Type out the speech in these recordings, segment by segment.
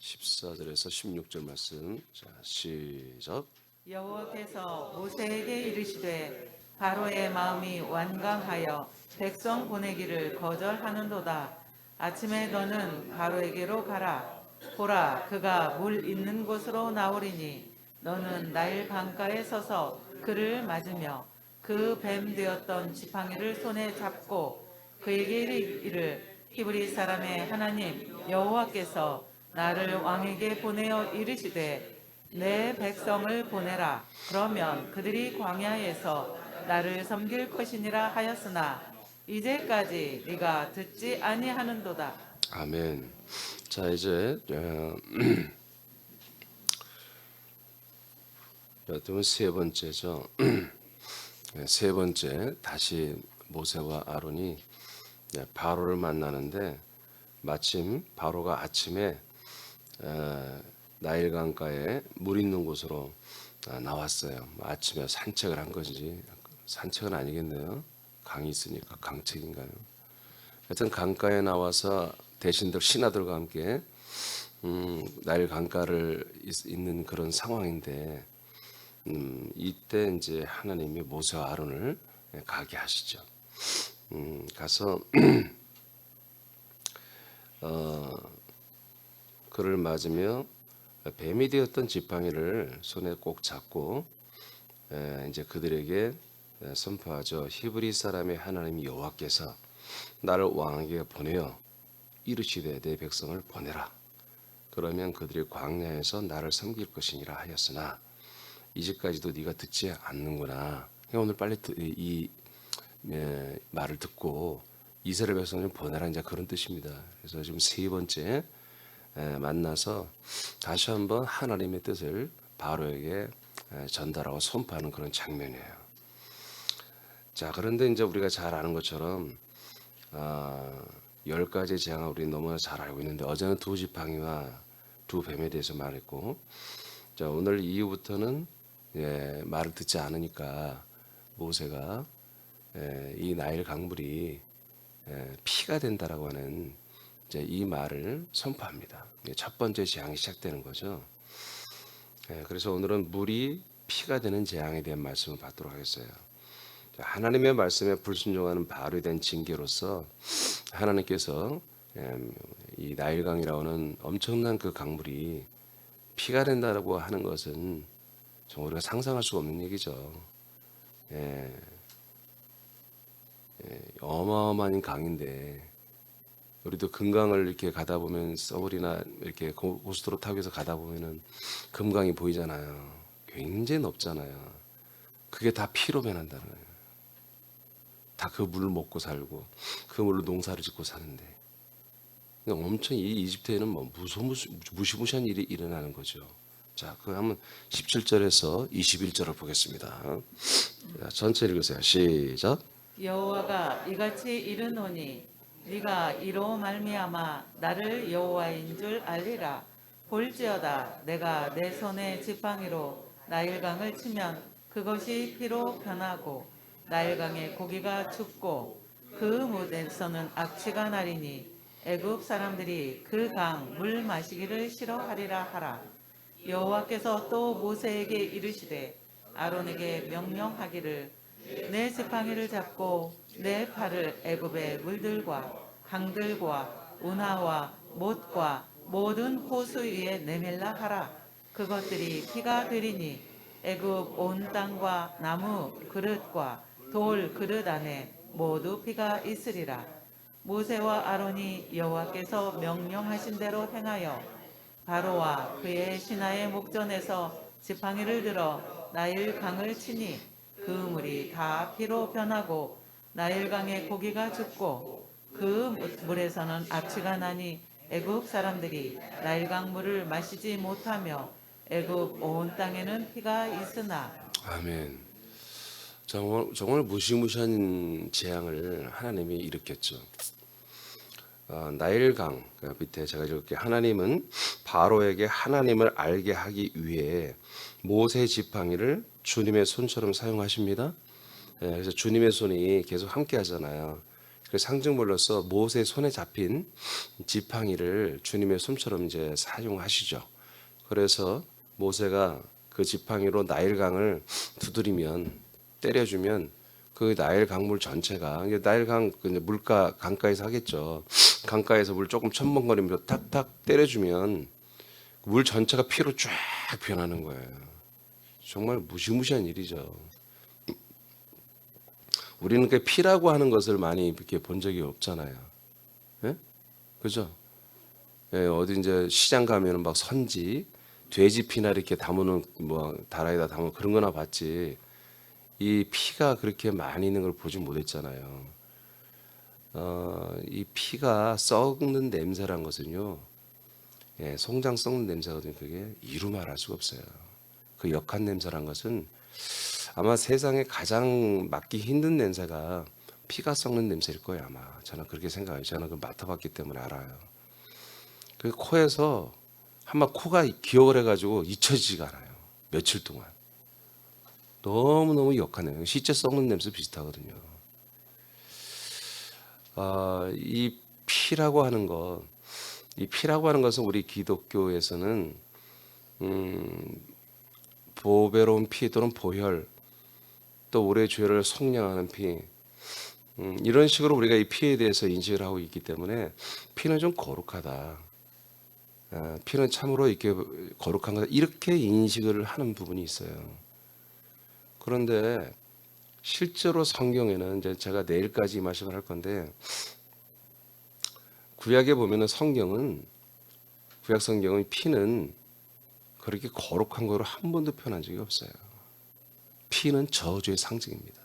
14절에서 16절 말씀. 자, 시작. 여호와께서 모세에게 이르시되 바로의 마음이 완강하여 백성 보내기를 거절하는도다. 아침에 너는 바로에게로 가라. 보라, 그가 물 있는 곳으로 나오리니 너는 나일 강가에 서서 그를 맞으며 그 뱀 되었던 지팡이를 손에 잡고 그에게 이를 히브리 사람의 하나님 여호와께서 나를 왕에게 보내어 이르시되 내 백성을 보내라. 그러면 그들이 광야에서 나를 섬길 것이니라 하였으나 이제까지 네가 듣지 아니하는도다. 아멘. 자, 이제 여튼 세 번째죠. 세 번째 다시 모세와 아론이 바로를 만나는데 마침 바로가 아침에 나일 강가에 물 있는 곳으로 나왔어요. 아침에 산책을 한 건지 산책은 아니겠네요. 강이 있으니까 강책인가요? 하여튼 강가에 나와서 대신들 신하들과 함께 나일 강가를 있는 그런 상황인데 이때 이제 하나님이 모세와 아론을 가게 하시죠. 가서 그를 맞으며 뱀이 되었던 지팡이를 손에 꼭 잡고 이제 그들에게 선포하죠. 히브리 사람의 하나님 여호와께서 나를 왕에게 보내어 이르시되 내 백성을 보내라. 그러면 그들이 광야에서 나를 섬길 것이니라 하였으나 이제까지도 네가 듣지 않는구나. 그러니까 오늘 빨리 이 말을 듣고 이스라엘 백성을 보내라, 이제 그런 뜻입니다. 그래서 지금 세 번째 만나서 다시 한번 하나님의 뜻을 바로에게 전달하고 선포하는 그런 장면이에요. 자, 그런데 이제 우리가 잘 아는 것처럼 10가지 재앙을 우리 너무나 잘 알고 있는데 어제는 두 지팡이와 두 뱀에 대해서 말했고, 자, 오늘 이후부터는 말을 듣지 않으니까 모세가 이 나일 강물이 피가 된다라고 하는 이제 이 말을 선포합니다. 첫 번째 재앙이 시작되는 거죠. 그래서 오늘은 물이 피가 되는 재앙에 대한 말씀을 받도록 하겠어요. 하나님의 말씀에 불순종하는 바로에 대한 징계로서 하나님께서 이 나일강이라고 하는 엄청난 그 강물이 피가 된다고 하는 것은 정말 우리가 상상할 수가 없는 얘기죠. 어마어마한 강인데 우리도 금강을 이렇게 가다 보면 서울이나 이렇게 고속도로 타고 해서 가다 보면은 금강이 보이잖아요. 굉장히 높잖아요. 그게 다 피로 변한다는 거예요. 다 그 물을 먹고 살고 그 물로 농사를 짓고 사는데 그러니까 엄청 이 이집트에는 뭐 무시무시한 일이 일어나는 거죠. 자, 그 한번 17절에서 21절을 보겠습니다. 자, 전체 읽으세요. 시작. 여호와가 이같이 이르노니 네가 이로 말미암아 나를 여호와인 줄 알리라. 볼지어다 내가 내 손에 지팡이로 나일강을 치면 그것이 피로 변하고 나일강의 고기가 죽고 그 무에서는 악취가 나리니 애굽 사람들이 그 강 물 마시기를 싫어하리라 하라. 여호와께서 또 모세에게 이르시되 아론에게 명령하기를 내 지팡이를 잡고 내 팔을 애굽의 물들과 강들과 운하와 못과 모든 호수 위에 내밀라 하라. 그것들이 피가 되리니 애굽 온 땅과 나무 그릇과 돌 그릇 안에 모두 피가 있으리라. 모세와 아론이 여호와께서 명령하신 대로 행하여 바로와 그의 신하의 목전에서 지팡이를 들어 나일 강을 치니 그 물이 다 피로 변하고 나일강의 고기가 죽고 그 물에서는 악취가 나니 애굽 사람들이 나일강 물을 마시지 못하며 애굽 온 땅에는 피가 있으나. 아멘. 정말 무시무시한 재앙을 하나님이 일으켰죠. 나일강 그 밑에 제가 읽을게. 하나님은 바로에게 하나님을 알게 하기 위해 모세 지팡이를 주님의 손처럼 사용하십니다. 그래서 주님의 손이 계속 함께 하잖아요. 그 상징물로서 모세의 손에 잡힌 지팡이를 주님의 손처럼 이제 사용하시죠. 그래서 모세가 그 지팡이로 나일강을 두드리면 때려주면 그 나일 강물 전체가 나일강 물가 강가에서 하겠죠. 강가에서 물 조금 첨벙거리면서 탁탁 때려주면 물 전체가 피로 쫙 변하는 거예요. 정말 무시무시한 일이죠. 우리는 그 피라고 하는 것을 많이 이렇게 본 적이 없잖아요. 예? 그죠? 예, 어디 이제 시장 가면은 막 선지, 돼지 피나 이렇게 담으는 뭐 다라에다 담은 그런 거나 봤지. 이 피가 그렇게 많이 있는 걸 보지 못했잖아요. 이 피가 썩는 냄새란 것은요, 예, 송장 썩는 냄새거든요. 그게 이루 말할 수가 없어요. 그 역한 냄새란 것은 아마 세상에 가장 맡기 힘든 냄새가 피가 썩는 냄새일 거예요. 아마 저는 그렇게 생각해요. 저는 그 맡아봤기 때문에 알아요. 그 코에서 한번 코가 기억을 해가지고 잊혀지지가 않아요. 며칠 동안. 너무너무 역하네요. 시체 썩는 냄새 비슷하거든요. 이 피라고 하는 것, 이 피라고 하는 것은 우리 기독교에서는 보배로운 피 또는 보혈, 또 우리의 죄를 속량하는 피, 이런 식으로 우리가 이 피에 대해서 인식을 하고 있기 때문에 피는 좀 거룩하다. 피는 참으로 이렇게 거룩한 거다. 이렇게 인식을 하는 부분이 있어요. 그런데 실제로 성경에는 이제 제가 내일까지 이 말씀을 할 건데 구약에 보면은 구약 성경은 피는 그렇게 거룩한 거로 한 번도 표현한 적이 없어요. 피는 저주의 상징입니다.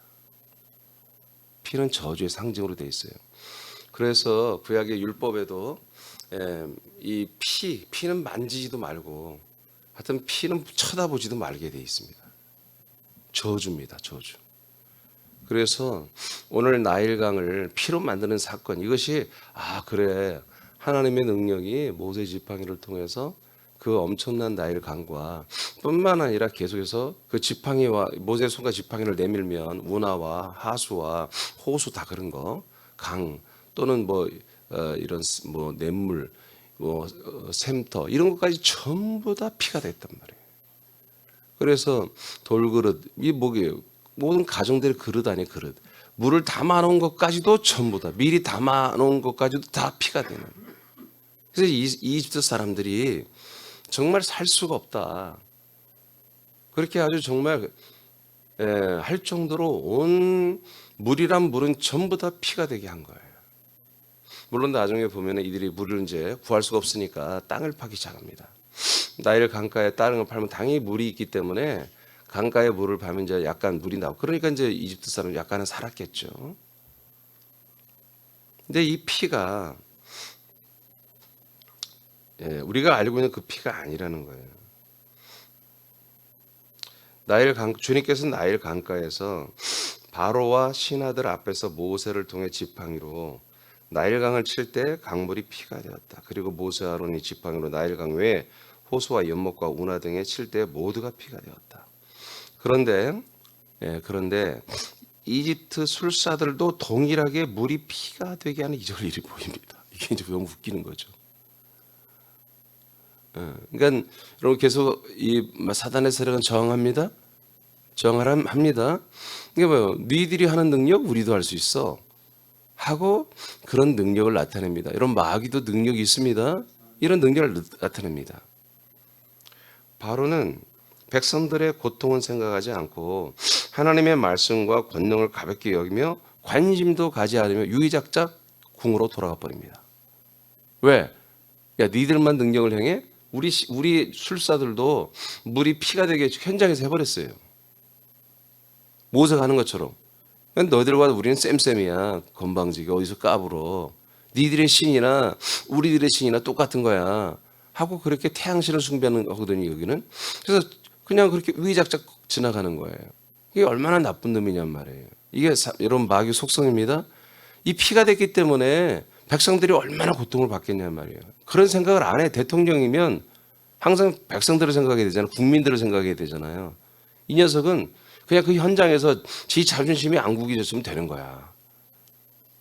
피는 저주의 상징으로 되어 있어요. 그래서 구약의 율법에도 이 피는 만지지도 말고 하여튼 피는 쳐다보지도 말게 되어 있습니다. 저주입니다. 저주. 그래서 오늘 나일강을 피로 만드는 사건, 이것이 그래, 하나님의 능력이 모세 지팡이를 통해서 그 엄청난 나일강과 뿐만 아니라 계속해서 그 지팡이와 모세 손과 지팡이를 내밀면 운하와 하수와 호수 다 그런 거, 강 또는 이런 냇물, 샘터 이런 것까지 전부 다 피가 됐단 말이에요. 그래서 돌그릇, 이 뭐게요? 모든 가정들의 그릇 아니에요, 그릇. 물을 담아놓은 것까지도 전부 다, 미리 담아놓은 것까지도 다 피가 되는. 그래서 이집트 사람들이 정말 살 수가 없다. 그렇게 아주 정말 할 정도로 온 물이란 물은 전부 다 피가 되게 한 거예요. 물론 나중에 보면 이들이 물을 이제 구할 수가 없으니까 땅을 파기 시작합니다. 나일 강가에 다른 걸 팔면 당연히 물이 있기 때문에 강가에 물을 파면 이제 약간 물이 나오고 그러니까 이제 이집트 사람은 약간은 살았겠죠. 근데 이 피가 우리가 알고 있는 그 피가 아니라는 거예요. 주님께서 나일 강가에서 바로와 신하들 앞에서 모세를 통해 지팡이로 나일강을 칠 때 강물이 피가 되었다. 그리고 모세 아론이 지팡이로 나일강 외에 호수와 연못과 운하 등에 칠 때 모두가 피가 되었다. 그런데 이집트 술사들도 동일하게 물이 피가 되게 하는 이적을 일이 보입니다. 이게 이제 너무 웃기는 거죠. 그러니까 여러분 계속 이 사단의 세력은 저항합니다. 합니다. 이게 뭐요? 니들이 하는 능력 우리도 할 수 있어. 하고 그런 능력을 나타냅니다. 이런 마귀도 능력이 있습니다. 이런 능력을 나타냅니다. 바로는 백성들의 고통은 생각하지 않고 하나님의 말씀과 권능을 가볍게 여기며 관심도 가지 않으며 유의작작 궁으로 돌아가 버립니다. 왜? 야, 니들만 능력을 행해? 우리 술사들도 물이 피가 되게 현장에서 해버렸어요. 모세가 하는 것처럼. 너희들과 우리는 쌤쌤이야. 건방지게 어디서 까불어. 니들의 신이나 우리들의 신이나 똑같은 거야. 하고 그렇게 태양신을 숭배하는 거거든요. 여기는. 그래서 그냥 그렇게 위작작 지나가는 거예요. 이게 얼마나 나쁜 놈이냔 말이에요. 이게 여러분 마귀 속성입니다. 이 피가 됐기 때문에 백성들이 얼마나 고통을 받겠냔 말이에요. 그런 생각을 안 해. 대통령이면 항상 백성들을 생각해야 되잖아요. 국민들을 생각해야 되잖아요. 이 녀석은 그냥 그 현장에서 지 자존심이 안 구겨졌으면 되는 거야.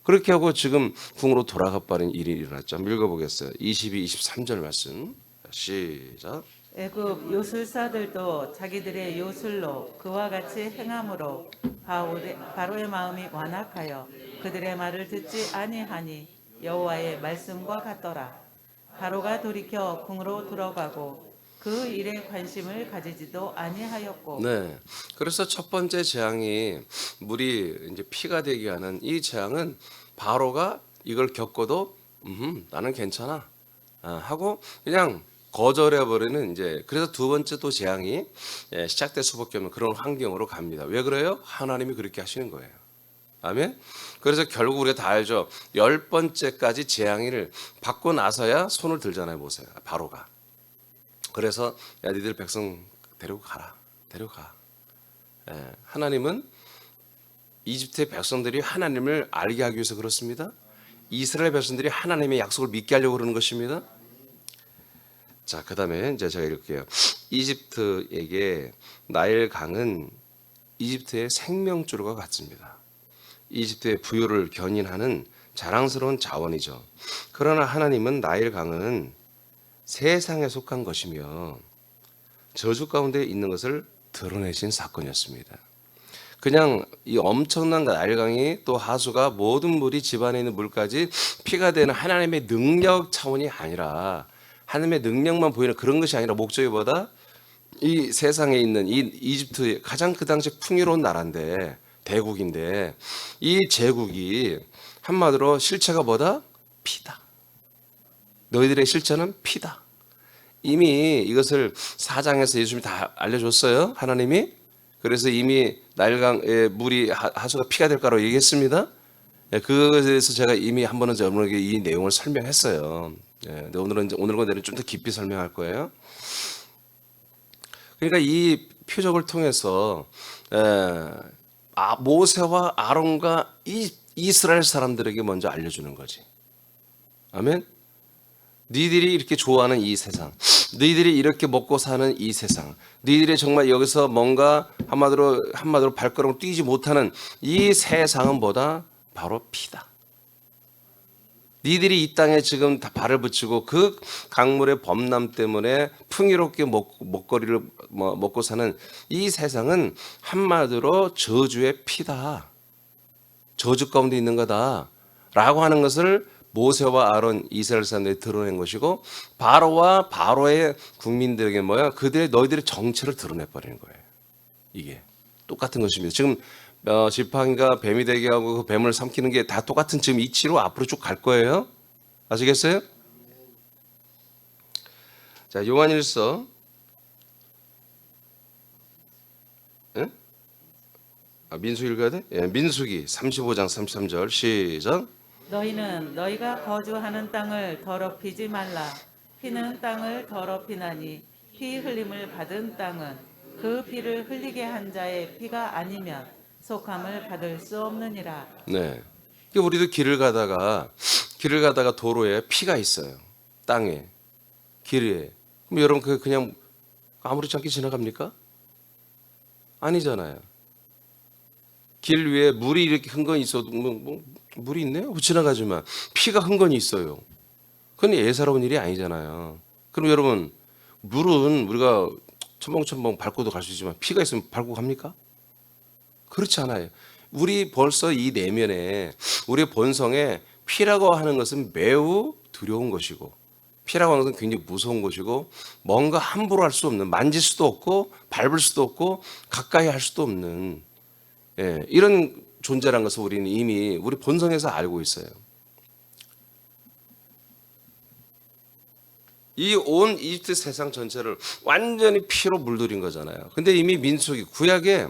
그렇게 하고 지금 궁으로 돌아가 버린 일이 일어났죠. 한번 읽어보겠어요. 22, 23절 말씀. 시작. 애굽 요술사들도 자기들의 요술로 그와 같이 행함으로 바로의 마음이 완악하여 그들의 말을 듣지 아니하니 여호와의 말씀과 같더라. 바로가 돌이켜 궁으로 들어가고 그 일에 관심을 가지지도 아니하였고. 네. 그래서 첫 번째 재앙이 물이 이제 피가 되게 하는 이 재앙은 바로가 이걸 겪어도 나는 괜찮아 하고 그냥 거절해 버리는 이제 그래서 두 번째 또 재앙이 시작될 수밖에 없는 그런 환경으로 갑니다. 왜 그래요? 하나님이 그렇게 하시는 거예요. 아멘. 그래서 결국 우리가 다 알죠. 10번째까지 재앙을 받고 나서야 손을 들잖아요. 보세요. 바로가. 그래서 야 니들 백성 데리고 가라. 데려가. 하나님은 이집트의 백성들이 하나님을 알게 하기 위해서 그렇습니다. 이스라엘 백성들이 하나님의 약속을 믿게 하려고 그러는 것입니다. 자, 그다음에 이제 제가 읽을게요. 이집트에게 나일 강은 이집트의 생명줄과 같습니다. 이집트의 부요를 견인하는 자랑스러운 자원이죠. 그러나 하나님은 나일 강은 세상에 속한 것이며 저주 가운데 있는 것을 드러내신 사건이었습니다. 그냥 이 엄청난 나일강이 또 하수가 모든 물이 집안에 있는 물까지 피가 되는 하나님의 능력 차원이 아니라 하나님의 능력만 보이는 그런 것이 아니라 목적이보다 이 세상에 있는 이 이집트의 가장 그 당시 풍요로운 나라인데 대국인데 이 제국이 한마디로 실체가 뭐다? 피다. 너희들의 실체는 피다. 이미 이것을 4장에서 예수님이 다 알려줬어요. 하나님이. 그래서 이미 나일강의 물이 하수가 피가 될 거라고 얘기했습니다. 그래서 제가 이미 한 번은 여러분에게 이 내용을 설명했어요. 근데 오늘과 내일은 좀 더 깊이 설명할 거예요. 그러니까 이 표적을 통해서 모세와 아론과 이스라엘 사람들에게 먼저 알려주는 거지. 아멘. 너희들이 이렇게 좋아하는 이 세상, 너희들이 이렇게 먹고 사는 이 세상, 너희들이 정말 여기서 뭔가 한마디로 발걸음을 뛰지 못하는 이 세상은 뭐다? 바로 피다. 너희들이 이 땅에 지금 다 발을 붙이고 그 강물의 범람 때문에 풍요롭게 먹거리를 먹고 사는 이 세상은 한마디로 저주의 피다. 저주 가운데 있는 거다. 라고 하는 것을 모세와 아론 이스라엘 사람들이 드러낸 것이고 바로와 바로의 국민들에게 너희들의 정체를 드러내 버리는 거예요. 이게 똑같은 것입니다. 지금 지팡이가 뱀이 되게 하고 그 뱀을 삼키는 게 다 똑같은 지금 이치로 앞으로 쭉 갈 거예요. 아시겠어요? 자, 요한일서 민수기 읽어야 돼? 민수기 35장 33절 시작. 너희는 너희가 거주하는 땅을 더럽히지 말라. 피는 땅을 더럽히나니 피 흘림을 받은 땅은 그 피를 흘리게 한 자의 피가 아니면 속함을 받을 수 없느니라. 네. 우리도 길을 가다가 도로에 피가 있어요. 땅에, 길에. 그럼 여러분 그냥 아무렇지 않게 지나갑니까? 아니잖아요. 길 위에 물이 이렇게 흥건히 있어도 물이 있네요. 지나가지만 피가 흥건히 있어요. 그건 예사로운 일이 아니잖아요. 그럼 여러분 물은 우리가 첨벙첨벙 밟고도 갈 수 있지만 피가 있으면 밟고 갑니까? 그렇지 않아요. 우리 벌써 이 내면에 우리 본성에 피라고 하는 것은 매우 두려운 것이고 피라고 하는 것은 굉장히 무서운 것이고 뭔가 함부로 할 수 없는 만질 수도 없고 밟을 수도 없고 가까이 할 수도 없는 이런 존재라는 것을 우리는 이미 우리 본성에서 알고 있어요. 이 온 이집트 세상 전체를 완전히 피로 물들인 거잖아요. 근데 이미 민수기 구약에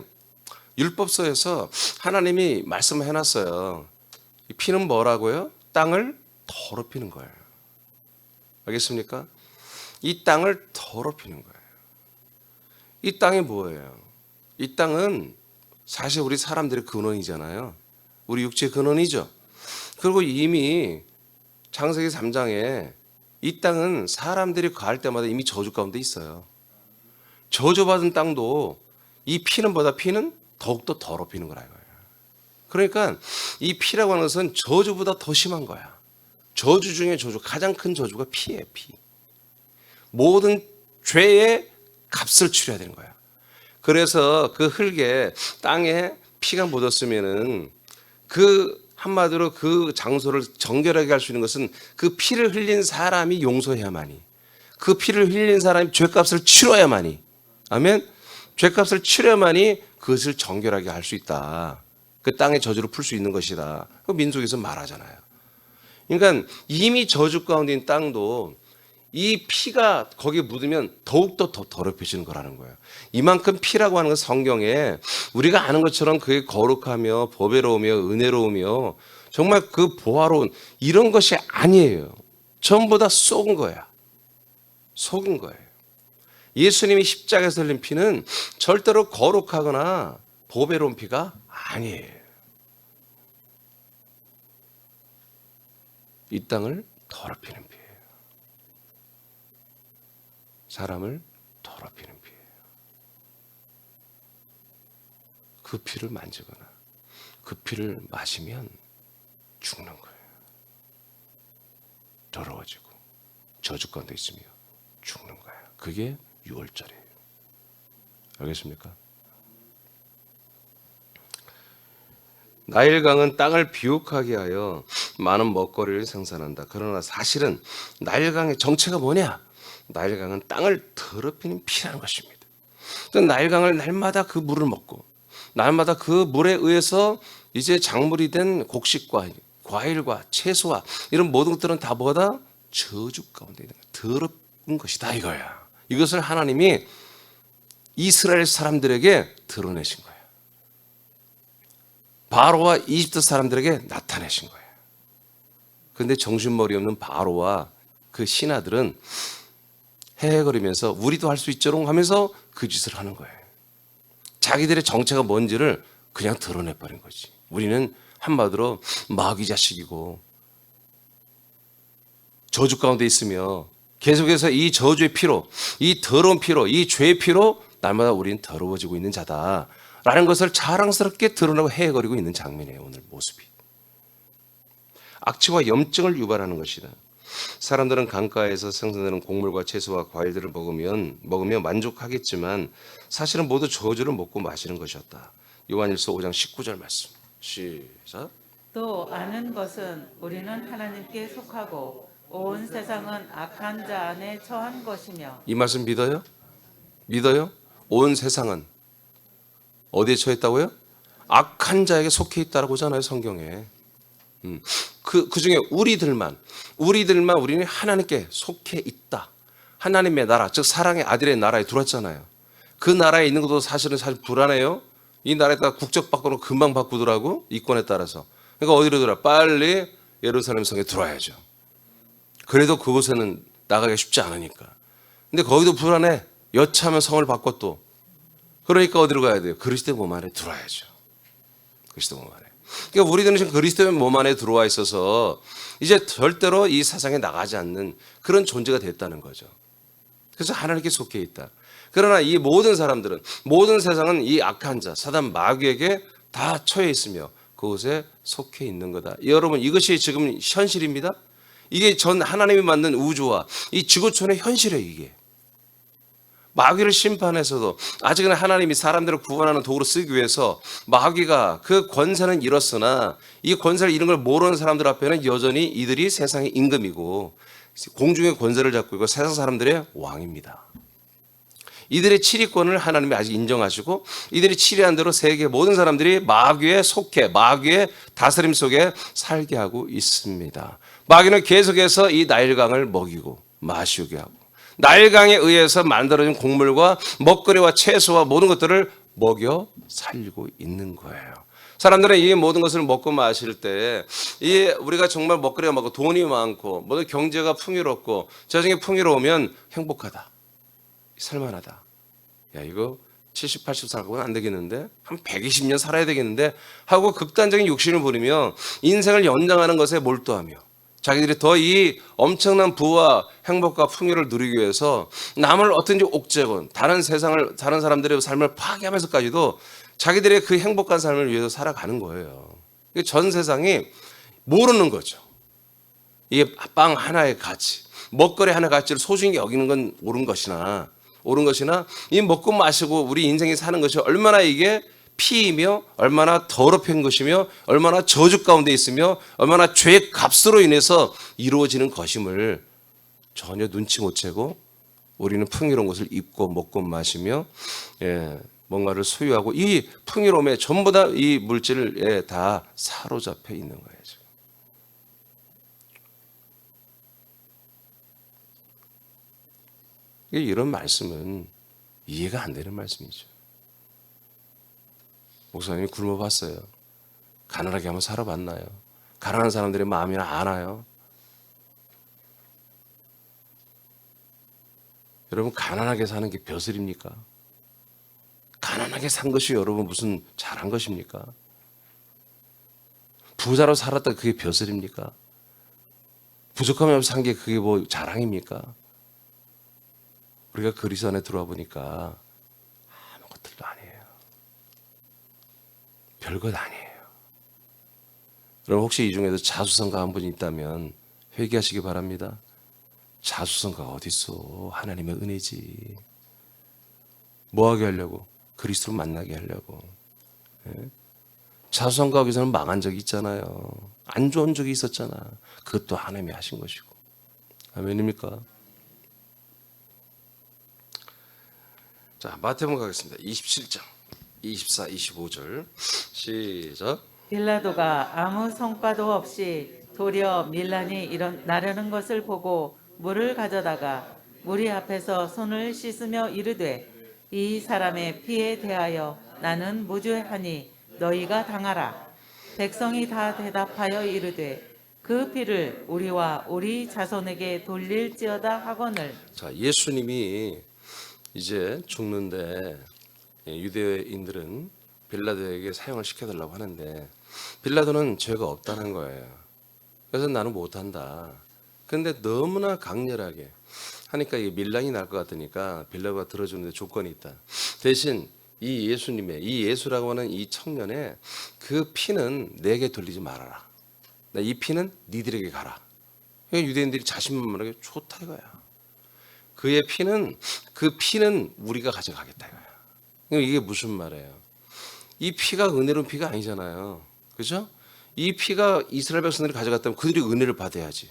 율법서에서 하나님이 말씀을 해놨어요. 이 피는 뭐라고요? 땅을 더럽히는 거예요. 알겠습니까? 이 땅을 더럽히는 거예요. 이 땅이 뭐예요? 이 땅은 사실 우리 사람들의 근원이잖아요. 우리 육체의 근원이죠. 그리고 이미 창세기 3장에 이 땅은 사람들이 거할 때마다 이미 저주 가운데 있어요. 저주받은 땅도 이 피는 더욱더 더럽히는 거라 이거예요. 그러니까 이 피라고 하는 것은 저주보다 더 심한 거야. 저주 중에 저주, 가장 큰 저주가 피예요, 피. 모든 죄의 값을 치러야 되는 거야. 그래서 그 흙에 땅에 피가 묻었으면은 그 한마디로 그 장소를 정결하게 할 수 있는 것은 그 피를 흘린 사람이 용서해야만이, 그 피를 흘린 사람이 죄값을 치러야만이, 아멘. 죄값을 치러야만이 그것을 정결하게 할 수 있다. 그 땅의 저주를 풀 수 있는 것이다. 그 민족에서 말하잖아요. 그러니까 이미 저주 가운데 있는 땅도 이 피가 거기에 묻으면 더욱더 더 더럽혀지는 거라는 거예요. 이만큼 피라고 하는 건 성경에 우리가 아는 것처럼 그게 거룩하며 보배로우며 은혜로우며 정말 그 보화로운 이런 것이 아니에요. 전부 다 속은 거야. 속은 거예요. 예수님이 십자가에서 흘린 피는 절대로 거룩하거나 보배로운 피가 아니에요. 이 땅을 더럽히는 피예요. 사람을 더럽히는 피예요. 그 피를 만지거나 그 피를 마시면 죽는 거예요. 더러워지고 저주 가운데 있으며 죽는 거예요. 그게 유월절이에요. 알겠습니까? 나일강은 땅을 비옥하게 하여 많은 먹거리를 생산한다. 그러나 사실은 나일강의 정체가 뭐냐? 나일강은 땅을 더럽히는 피라는 것입니다. 나일강을 날마다 그 물을 먹고 날마다 그 물에 의해서 이제 작물이 된 곡식과 과일과 채소와 이런 모든 것들은 다 뭐다? 저주 가운데 있는 더럽은 것이다 이거야. 이것을 하나님이 이스라엘 사람들에게 드러내신 거예요. 바로와 이집트 사람들에게 나타내신 거예요. 그런데 정신머리 없는 바로와 그 신하들은 헤헤거리면서 우리도 할 수 있죠롱 하면서 그 짓을 하는 거예요. 자기들의 정체가 뭔지를 그냥 드러내버린 거지. 우리는 한마디로 마귀 자식이고 저주 가운데 있으며 계속해서 이 저주의 피로, 이 더러운 피로, 이 죄의 피로 날마다 우리는 더러워지고 있는 자다라는 것을 자랑스럽게 드러내고 헤헤거리고 있는 장면이에요. 오늘 모습이. 악취와 염증을 유발하는 것이다. 사람들은 강가에서 생산되는 곡물과 채소와 과일들을 먹으며 만족하겠지만 사실은 모두 저주를 먹고 마시는 것이었다. 요한일서 5장 19절 말씀. 시작. 또 아는 것은 우리는 하나님께 속하고 온 세상은 악한 자 안에 처한 것이며. 이 말씀 믿어요? 믿어요? 온 세상은 어디에 처했다고요? 악한 자에게 속해 있다라고 하잖아요, 성경에. 그 중에 우리들만 우리는 하나님께 속해 있다. 하나님의 나라, 즉 사랑의 아들의 나라에 들어왔잖아요. 그 나라에 있는 것도 사실 불안해요. 이 나라에다가 국적 바꾸는 금방 바꾸더라고, 이권에 따라서. 그러니까 어디로 들어와? 빨리 예루살렘 성에 들어와야죠. 그래도 그곳에는 나가기가 쉽지 않으니까. 근데 거기도 불안해. 여차하면 성을 바꿔 또. 그러니까 어디로 가야 돼요? 그리스도의 몸 안에 들어와야죠. 그리스도의 몸 안에. 그러니까 우리들은 지금 그리스도의 몸 안에 들어와 있어서 이제 절대로 이 세상에 나가지 않는 그런 존재가 됐다는 거죠. 그래서 하나님께 속해 있다. 그러나 이 모든 사람들은, 모든 세상은 이 악한 자, 사단 마귀에게 다 처해 있으며 그곳에 속해 있는 거다. 여러분, 이것이 지금 현실입니다. 이게 전 하나님이 만든 우주와 이 지구촌의 현실이에요, 이게. 마귀를 심판해서도 아직은 하나님이 사람들을 구원하는 도구로 쓰기 위해서 마귀가 그 권세는 잃었으나 이 권세를 잃은 걸 모르는 사람들 앞에는 여전히 이들이 세상의 임금이고 공중의 권세를 잡고 있고 세상 사람들의 왕입니다. 이들의 치리권을 하나님이 아직 인정하시고 이들이 치리한 대로 세계 모든 사람들이 마귀에 속해 마귀의 다스림 속에 살게 하고 있습니다. 마귀는 계속해서 이 나일강을 먹이고 마시게 하고 나일강에 의해서 만들어진 곡물과 먹거리와 채소와 모든 것들을 먹여 살리고 있는 거예요. 사람들은 이 모든 것을 먹고 마실 때 우리가 정말 먹거리가 많고 돈이 많고 모든 경제가 풍요롭고 재정이 풍요로우면 행복하다, 살만하다. 야, 이거 70, 80 살고는 안 되겠는데 한 120년 살아야 되겠는데 하고 극단적인 욕심을 부리며 인생을 연장하는 것에 몰두하며 자기들이 더 이 엄청난 부와 행복과 풍요를 누리기 위해서 남을 어떤지 옥죄고 다른 사람들의 삶을 파괴하면서까지도 자기들의 그 행복한 삶을 위해서 살아가는 거예요. 전 세상이 모르는 거죠. 이게 빵 하나의 가치, 먹거리 하나의 가치를 소중히 여기는 건 옳은 것이나 이 먹고 마시고 우리 인생이 사는 것이 얼마나 이게 피이며 얼마나 더럽힌 것이며 얼마나 저주 가운데 있으며 얼마나 죄의 값으로 인해서 이루어지는 것임을 전혀 눈치 못 채고 우리는 풍요로운 것을 입고 먹고 마시며 뭔가를 소유하고 이 풍요로움에 전부 다 이 물질에 다 사로잡혀 있는 거예요. 지금. 이런 말씀은 이해가 안 되는 말씀이죠. 목사님이 굶어봤어요. 가난하게 한번 살아봤나요? 가난한 사람들의 마음이나 아나요? 여러분 가난하게 사는 게 벼슬입니까? 가난하게 산 것이 여러분 무슨 잘한 것입니까? 부자로 살았다 그게 벼슬입니까? 부족함이 없이 산 게 그게 뭐 자랑입니까? 우리가 그리스도 안에 들어와 보니까 아무것들도 아니에요. 별것 아니에요. 여러분 혹시 이 중에서 자수성가 한 분이 있다면 회개하시기 바랍니다. 자수성가가 어디 있어? 하나님의 은혜지. 뭐하게 하려고? 그리스도를 만나게 하려고. 자수성가하기 위해서는 망한 적이 있잖아요. 안 좋은 적이 있었잖아. 그것도 하나님이 하신 것이고. 아멘입니까? 자, 마태복음 가겠습니다. 27장 24, 25절 시작. 빌라도가 아무 성과도 없이 도리어 밀란이 나려는 것을 보고 물을 가져다가 무리 앞에서 손을 씻으며 이르되 이 사람의 피에 대하여 나는 무죄하니 너희가 당하라. 백성이 다 대답하여 이르되 그 피를 우리와 우리 자손에게 돌릴지어다 하거늘. 자, 예수님이 이제 죽는데 유대인들은 빌라도에게 사형을 시켜달라고 하는데 빌라도는 죄가 없다는 거예요. 그래서 나는 못한다. 그런데 너무나 강렬하게 하니까 이게 밀란이 날 것 같으니까 빌라도가 들어주는데 조건이 있다. 대신 이 예수님의 이 예수라고 하는 이 청년의 그 피는 내게 돌리지 말아라. 이 피는 니들에게 가라. 그러니까 유대인들이 자신만만하게 좋다 이거야. 그의 피는 그 피는 우리가 가져가겠다 이거야. 그러니까 이게 무슨 말이에요? 이 피가 은혜로운 피가 아니잖아요. 그죠? 이 피가 이스라엘 백성들이 가져갔다면 그들이 은혜를 받아야지.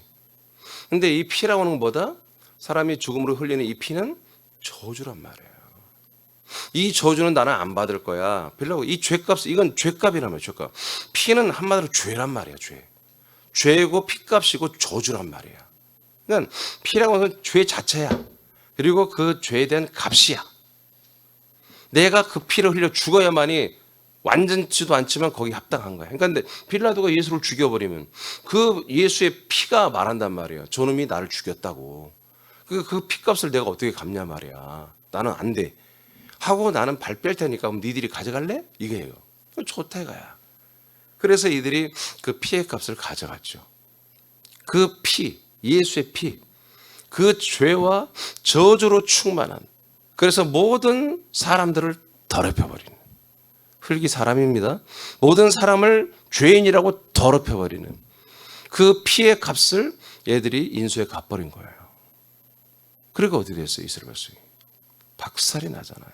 근데 이 피라고 하는 것보다 사람이 죽음으로 흘리는 이 피는 저주란 말이에요. 이 저주는 나는 안 받을 거야. 빌라고 이 죄값 이건 죄값이란 말이에요. 죄값. 피는 한마디로 죄란 말이에요. 죄. 죄고 피값이고 저주란 말이에요. 그러니까 피라고 하는 건 죄 자체야. 그리고 그 죄에 대한 값이야. 내가 그 피를 흘려 죽어야만이 완전치도 않지만 거기 합당한 거야. 그러니까 근데 빌라도가 예수를 죽여버리면 그 예수의 피가 말한단 말이에요. 저놈이 나를 죽였다고. 그 피값을 내가 어떻게 갚냐 말이야. 나는 안 돼. 하고 나는 발 뺄 테니까 그럼 니들이 가져갈래? 이게요. 좋다 이거야. 그래서 이들이 그 피의 값을 가져갔죠. 그 피, 예수의 피, 그 죄와 저주로 충만한 그래서 모든 사람들을 더럽혀버리는 흙이 사람입니다. 모든 사람을 죄인이라고 더럽혀버리는 그 피의 값을 얘들이 인수에 갚아버린 거예요. 그러니까 어떻게 됐어요? 이스라엘 백성이 박살이 나잖아요.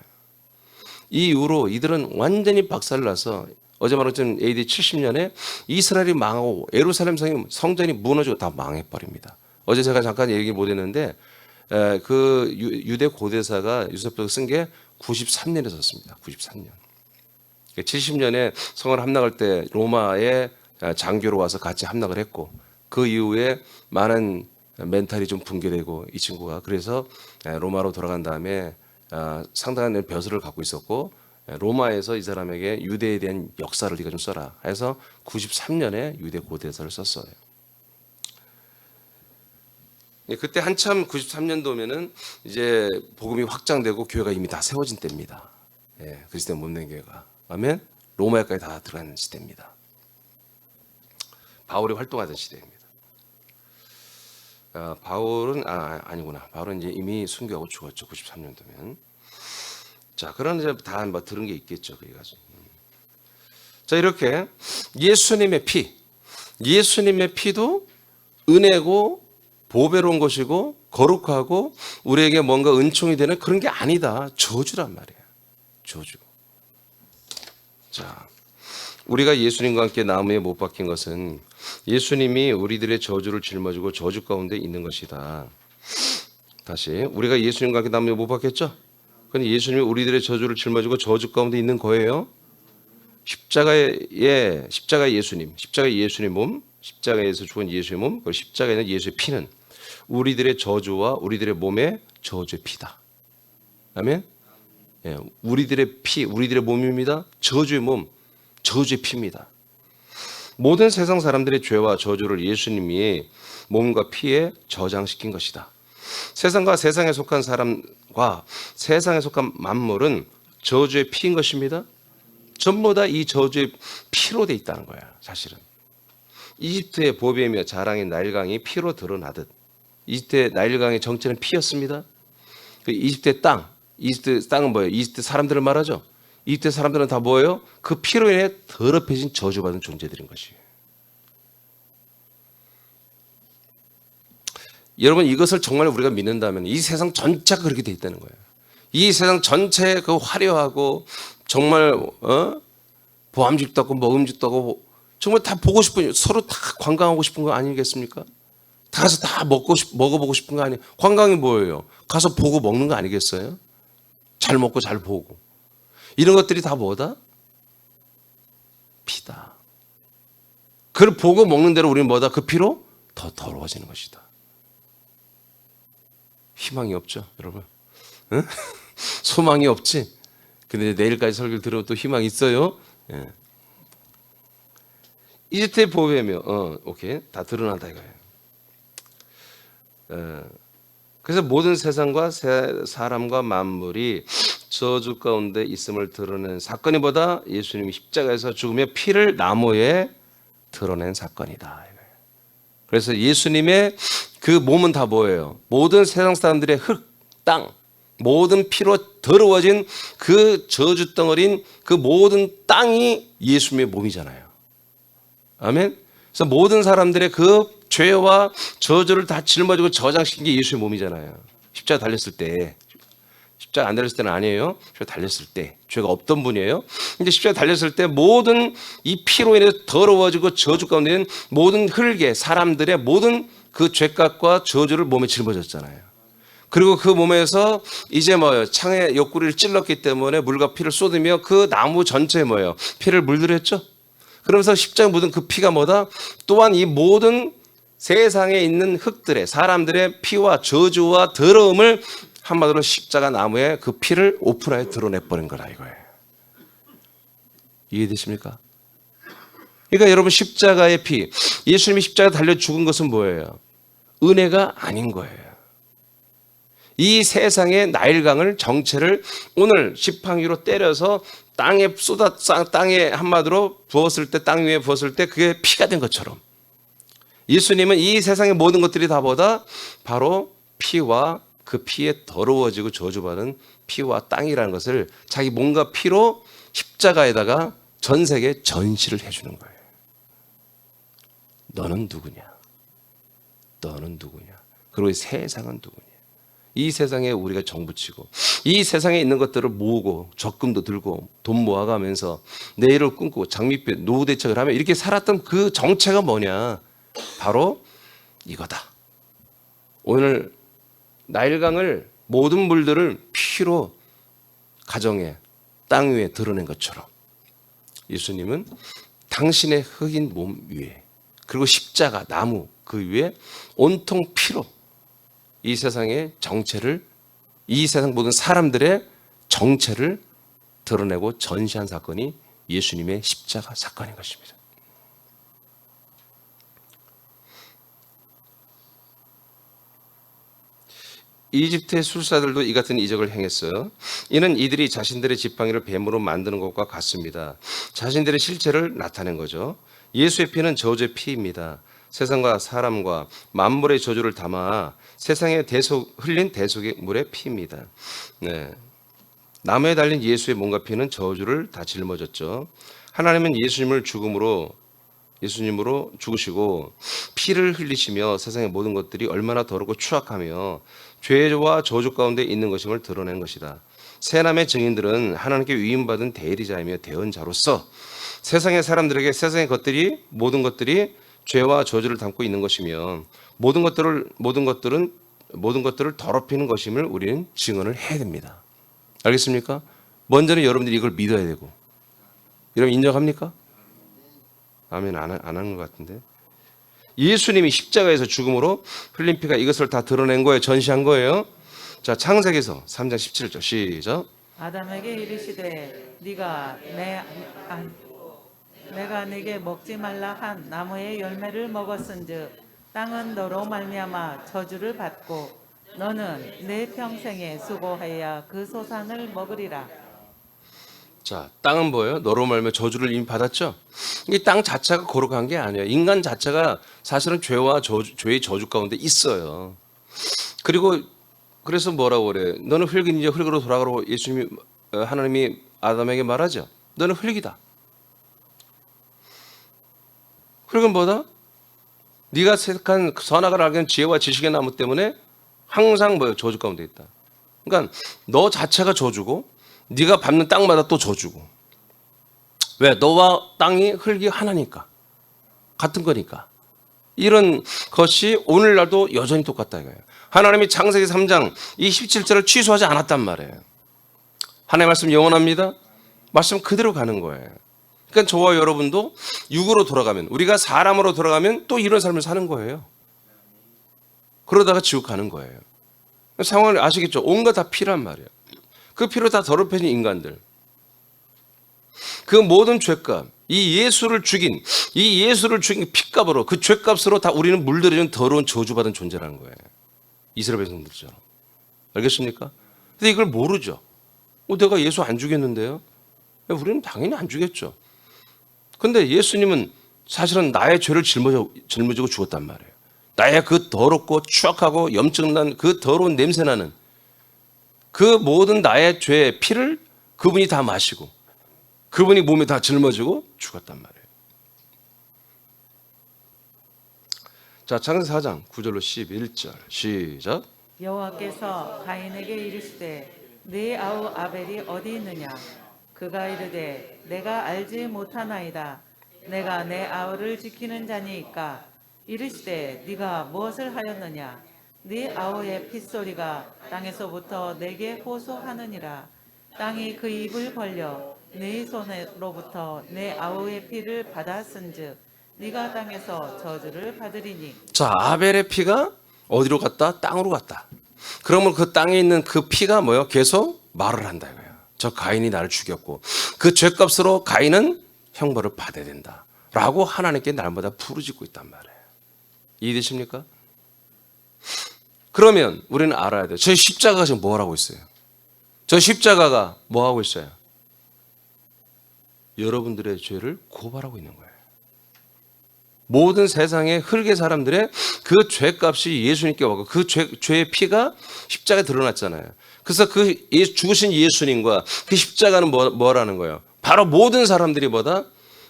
이 이후로 이들은 완전히 박살을 나서 어제 말했던 AD 70년에 이스라엘이 망하고 예루살렘 성전이 무너지고 다 망해버립니다. 어제 제가 잠깐 얘기 못했는데 그 유대 고대사가 유서표를 쓴 게 93년에 썼습니다. 93년. 70년에 성을 함락할 때 로마의 장교로 와서 같이 함락을 했고 그 이후에 많은 멘탈이 좀 붕괴되고 이 친구가 그래서 로마로 돌아간 다음에 상당한 벼슬을 갖고 있었고 로마에서 이 사람에게 유대에 대한 역사를 네가 좀 써라 해서 93년에 유대 고대사를 썼어요. 그때 한참 93년도면은 이제 복음이 확장되고 교회가 이미 다 세워진 때입니다. 그리스도 못낸 교회가. 아멘. 로마까지 다 들어가는 시대입니다. 바울이 활동하던 시대입니다. 바울은 아니구나. 바울은 이제 이미 순교하고 죽었죠. 93년도면. 자, 그런 이제 다 뭐 들은 게 있겠죠. 그래가지고. 자, 이렇게 예수님의 피도 은혜고 보배로운 것이고 거룩하고 우리에게 뭔가 은총이 되는 그런 게 아니다. 저주란 말이에요. 저주. 자, 우리가 예수님과 함께 나무에 못 박힌 것은 예수님이 우리들의 저주를 짊어지고 저주 가운데 있는 것이다. 다시, 우리가 예수님과 함께 나무에 못 박혔죠? 그런데 예수님이 우리들의 저주를 짊어지고 저주 가운데 있는 거예요. 십자가의 예수님, 십자가의 예수님 몸, 십자가에서 죽은 예수의 몸, 그리고 십자가에 있는 예수의 피는 우리들의 저주와 우리들의 몸의 저주의 피다. 아멘? 예, 우리들의 피, 우리들의 몸입니다. 저주의 몸, 저주의 피입니다. 모든 세상 사람들의 죄와 저주를 예수님이 몸과 피에 저장시킨 것이다. 세상과 세상에 속한 사람과 세상에 속한 만물은 저주의 피인 것입니다. 전부 다 이 저주의 피로 돼 있다는 거야, 사실은. 이집트의 보배이며 자랑인 나일강이 피로 드러나듯 이집트의 나일강의 정체는 피였습니다. 그 이집트의 땅은 뭐예요? 이집트 사람들을 말하죠. 이집트 사람들은 다 뭐예요? 그 피로 인해 더럽혀진 저주받은 존재들인 것이에요. 여러분, 이것을 정말 우리가 믿는다면 이 세상 전체가 그렇게 돼 있다는 거예요. 이 세상 전체에 그 화려하고 정말 보암직도 하고 먹음직도 하고 정말 다 보고 싶은, 서로 다 관광하고 싶은 거 아니겠습니까? 다 가서 다 먹어보고 싶은 거 아니에요? 관광이 뭐예요? 가서 보고 먹는 거 아니겠어요? 잘 먹고 잘 보고. 이런 것들이 다 뭐다? 피다. 그걸 보고 먹는 대로 우리는 뭐다? 그 피로 더 더러워지는 것이다. 희망이 없죠, 여러분? 응? 소망이 없지? 근데 내일까지 설교를 들으면 또 희망이 있어요? 예. 이집트의 보배며, 오케이. 다 드러난다 이거예요. 그래서 모든 세상과 사람과 만물이 저주 가운데 있음을 드러낸 사건이 뭐다? 예수님이 십자가에서 죽으며 피를 나무에 드러낸 사건이다. 그래서 예수님의 그 몸은 다 뭐예요? 모든 세상 사람들의 흙, 땅, 모든 피로 더러워진 그 저주 덩어리인 그 모든 땅이 예수님의 몸이잖아요. 아멘? 그래서 모든 사람들의 그 죄와 저주를 다 짊어지고 저장시킨 게 예수의 몸이잖아요. 십자가 달렸을 때. 십자가 안 달렸을 때는 아니에요. 십자가 달렸을 때. 죄가 없던 분이에요. 근데 십자가 달렸을 때 모든 이 피로 인해서 더러워지고 저주 가운데 있는 모든 흙의 사람들의 모든 그 죄값과 저주를 몸에 짊어졌잖아요. 그리고 그 몸에서 이제 뭐예요? 창에 옆구리를 찔렀기 때문에 물과 피를 쏟으며 그 나무 전체에 뭐예요? 피를 물들였죠. 그러면서 십자가에 묻은 그 피가 뭐다? 또한 이 모든 세상에 있는 흙들의 사람들의 피와 저주와 더러움을 한마디로 십자가 나무에 그 피를 오픈하여 드러내버린 거라 이거예요. 이해되십니까? 그러니까 여러분, 십자가의 피, 예수님이 십자가에 달려 죽은 것은 뭐예요? 은혜가 아닌 거예요. 이 세상의 나일강을 정체를 오늘 지팡이로 때려서 땅에 한마디로 부었을 때, 땅 위에 부었을 때 그게 피가 된 것처럼 예수님은 이 세상의 모든 것들이 다 뭐다? 바로 피와 그 피에 더러워지고 저주받은 피와 땅이라는 것을 자기 몸과 피로 십자가에다가 전 세계에 전시를 해주는 거예요. 너는 누구냐? 너는 누구냐? 그리고 이 세상은 누구냐? 이 세상에 우리가 정부치고 이 세상에 있는 것들을 모으고 적금도 들고 돈 모아가면서 내일을 꿈꾸고 장밋빛 노후 대책을 하며 이렇게 살았던 그 정체가 뭐냐? 바로 이거다. 오늘 나일강을 모든 물들을 피로 가정에 땅 위에 드러낸 것처럼 예수님은 당신의 흑인 몸 위에 그리고 십자가 나무 그 위에 온통 피로 이 세상의 정체를, 이 세상 모든 사람들의 정체를 드러내고 전시한 사건이 예수님의 십자가 사건인 것입니다. 이집트의 술사들도 이 같은 이적을 행했어요. 이는 이들이 자신들의 지팡이를 뱀으로 만드는 것과 같습니다. 자신들의 실체를 나타낸 거죠. 예수의 피는 저주의 피입니다. 세상과 사람과 만물의 저주를 담아 세상에 흘린 대속의 물의 피입니다. 네. 나무에 달린 예수의 몸과 피는 저주를 다 짊어졌죠. 하나님은 예수님으로 죽으시고 피를 흘리시며 세상의 모든 것들이 얼마나 더럽고 추악하며 죄와 저주 가운데 있는 것임을 드러낸 것이다. 세 남의 증인들은 하나님께 위임받은 대리자이며 대언자로서 세상의 사람들에게 세상의 모든 것들이 죄와 저주를 담고 있는 것이며 모든 것들을 더럽히는 것임을 우리는 증언을 해야 됩니다. 알겠습니까? 먼저는 여러분들이 이걸 믿어야 되고. 여러분 인정합니까? 아멘. 안 하는 것 같은데. 예수님이 십자가에서 죽음으로 흘린 피가 이것을 다 드러낸 거예요. 전시한 거예요. 자, 창세기서 3장 17절 시작. 아담에게 이르시되 내가 네게 먹지 말라 한 나무의 열매를 먹었은즉 땅은 너로 말미암아 저주를 받고 너는 내 평생에 수고하여 그 소산을 먹으리라. 자, 땅은 뭐예요? 너로 말미암아 저주를 이미 받았죠. 이 땅 자체가 거룩한 게 아니에요. 인간 자체가 사실은 죄의 저주 가운데 있어요. 그리고 그래서 뭐라고 그래요? 너는 흙은 이제 흙으로 돌아가라고 하나님이 아담에게 말하죠. 너는 흙이다. 흙은 뭐다? 네가 택한 선악을 알게 지혜와 지식의 나무 때문에 항상 저주 가운데 있다. 그러니까 너 자체가 저주고 네가 밟는 땅마다 또 저주고. 왜? 너와 땅이 흙이 하나니까. 같은 거니까. 이런 것이 오늘날도 여전히 똑같다 이거예요. 하나님이 창세기 3장 이 17절을 취소하지 않았단 말이에요. 하나님의 말씀 영원합니다. 말씀 그대로 가는 거예요. 그러니까 저와 여러분도 육으로 돌아가면, 우리가 사람으로 돌아가면 또 이런 삶을 사는 거예요. 그러다가 지옥 가는 거예요. 상황을 아시겠죠? 온갖 다 피란 말이에요. 그 피로 다 더럽혀진 인간들. 그 모든 죄값, 이 예수를 죽인 피값으로, 그 죄값으로 다 우리는 물들여진 더러운 저주받은 존재라는 거예요. 이스라엘 백성들처럼. 알겠습니까? 근데 이걸 모르죠. 내가 예수 안 죽였는데요? 우리는 당연히 안 죽였죠. 근데 예수님은 사실은 나의 죄를 짊어지고 죽었단 말이에요. 나의 그 더럽고 추악하고 염증난 그 더러운 냄새나는 그 모든 나의 죄의 피를 그분이 다 마시고 그분이 몸에 다 짊어지고 죽었단 말이에요. 자, 창세기 4장 9절로 11절 시작. 여호와께서 가인에게 이르시되 네 아우 아벨이 어디 있느냐? 그가 이르되 내가 알지 못하나이다. 내가 내 아우를 지키는 자니이까. 이르시되 네가 무엇을 하였느냐? 네 아우의 핏소리가 땅에서부터 내게 호소하느니라. 땅이 그 입을 벌려 네 손으로부터 내 아우의 피를 받았은즉 네가 땅에서 저주를 받으리니. 자, 아벨의 피가 어디로 갔다? 땅으로 갔다. 그러면 그 땅에 있는 그 피가 뭐예요? 계속 말을 한다 이거예요. 저 가인이 나를 죽였고 그 죄값으로 가인은 형벌을 받아야 된다 라고 하나님께 날마다 부르짖고 있단 말이에요. 이해되십니까? 그러면 우리는 알아야 돼요. 저 십자가가 지금 뭘 하고 있어요? 저 십자가가 뭐 하고 있어요? 여러분들의 죄를 고발하고 있는 거예요. 모든 세상의 흙의 사람들의 그 죄값이 예수님께 와고 그 죄의 피가 십자가에 드러났잖아요. 그래서 그 죽으신 예수님과 그 십자가는 뭐라는 거예요? 바로 모든 사람들이 뭐다?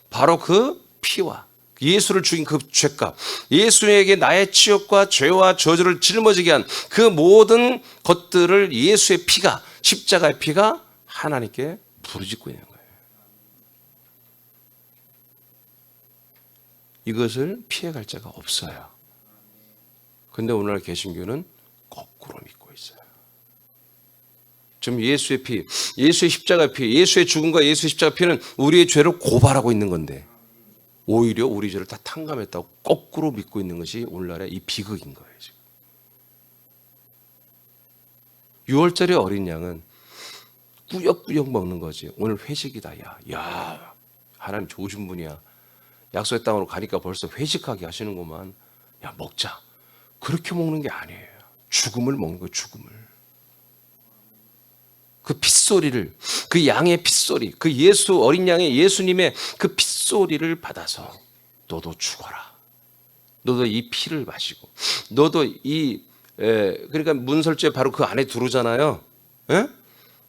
바로 그 피와 예수를 죽인 그 죄값, 예수에게 나의 치욕과 죄와 저주를 짊어지게 한 그 모든 것들을 예수의 피가, 십자가의 피가 하나님께 부르짖고 있는 거예요. 이것을 피해갈 자가 없어요. 그런데 오늘날 개신교는 거꾸로 믿고 있어요. 지금 예수의 피, 예수의 십자가 피, 예수의 죽음과 예수의 십자가 피는 우리의 죄를 고발하고 있는 건데 오히려 우리 죄를 다 탕감했다고 거꾸로 믿고 있는 것이 오늘날의 이 비극인 거예요. 지금. 6월절에 어린 양은 꾸역꾸역 먹는 거지. 오늘 회식이다. 야, 하나님 좋으신 분이야. 약속의 땅으로 가니까 벌써 회식하게 하시는구만. 야, 먹자. 그렇게 먹는 게 아니에요. 죽음을 먹는 거예요. 죽음을. 그 핏소리를, 그 양의 핏소리, 그 어린 양의 예수님의 그 핏소리를 받아서 너도 죽어라. 너도 이 피를 마시고 너도 그러니까 문설주에 바로 그 안에 들어오잖아요. 에?